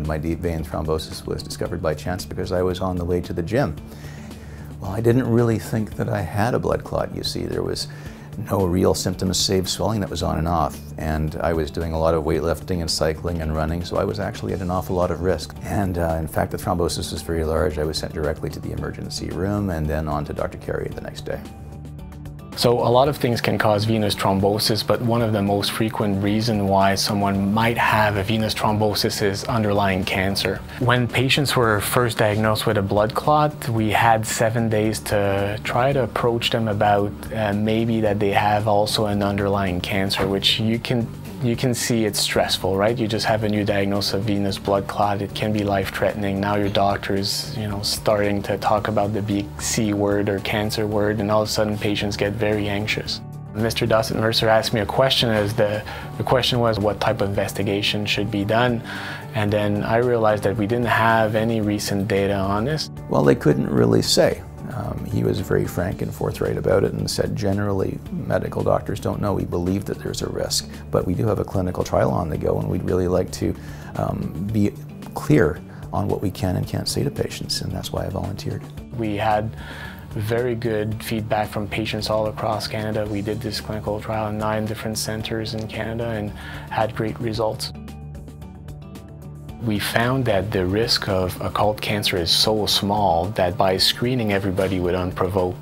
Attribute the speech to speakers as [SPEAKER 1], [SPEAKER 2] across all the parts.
[SPEAKER 1] My deep vein thrombosis was discovered by chance because I was on the way to the gym. Well, I didn't really think that I had a blood clot, you see. There was no real symptoms save swelling that was on and off, and I was doing a lot of weightlifting and cycling and running, so I was actually at an awful lot of risk. And in fact, the thrombosis was very large. I was sent directly to the emergency room and then on to Dr. Carrier the next day.
[SPEAKER 2] So a lot of things can cause venous thrombosis, but one of the most frequent reasons why someone might have a venous thrombosis is underlying cancer. When patients were first diagnosed with a blood clot, we had 7 days to try to approach them about maybe that they have also an underlying cancer, which you can see it's stressful, right? You just have a new diagnosis of venous blood clot. It can be life-threatening. Now your doctor's, starting to talk about the big C word or cancer word, and all of a sudden patients get very anxious. Mr. Dawson Mercer asked me a question as the question was what type of investigation should be done, and then I realized that we didn't have any recent data on this.
[SPEAKER 1] Well, they couldn't really say. He was very frank and forthright about it and said generally medical doctors don't know. We believe that there's a risk, but we do have a clinical trial on the go, and we'd really like to be clear on what we can and can't say to patients, and that's why I volunteered.
[SPEAKER 2] We had very good feedback from patients all across Canada. We did this clinical trial in 9 different centers in Canada and had great results. We found that the risk of occult cancer is so small that by screening everybody with unprovoked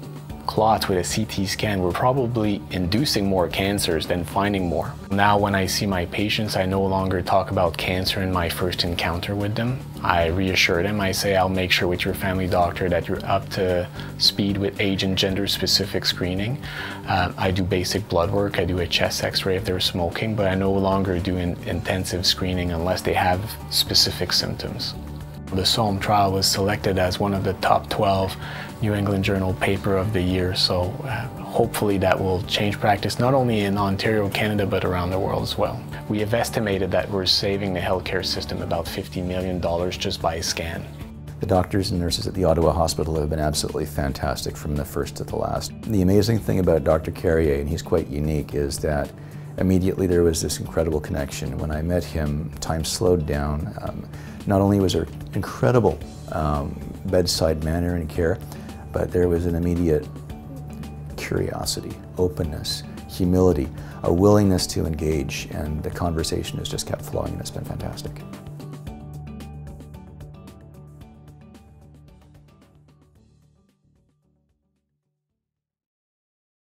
[SPEAKER 2] clots with a CT scan, we're probably inducing more cancers than finding more. Now when I see my patients, I no longer talk about cancer in my first encounter with them. I reassure them. I say, I'll make sure with your family doctor that you're up to speed with age and gender specific screening. I do basic blood work. I do a chest x-ray if they're smoking, but I no longer do intensive screening unless they have specific symptoms. The SOAM trial was selected as one of the top 12 New England Journal paper of the year, so hopefully that will change practice not only in Ontario, Canada, but around the world as well. We have estimated that we're saving the healthcare system about $50 million just by a scan.
[SPEAKER 1] The doctors and nurses at the Ottawa Hospital have been absolutely fantastic from the first to the last. The amazing thing about Dr. Carrier, and he's quite unique, is that immediately there was this incredible connection. When I met him, time slowed down. Not only was there incredible bedside manner and care, but there was an immediate curiosity, openness, humility, a willingness to engage, and the conversation has just kept flowing, and it's been fantastic.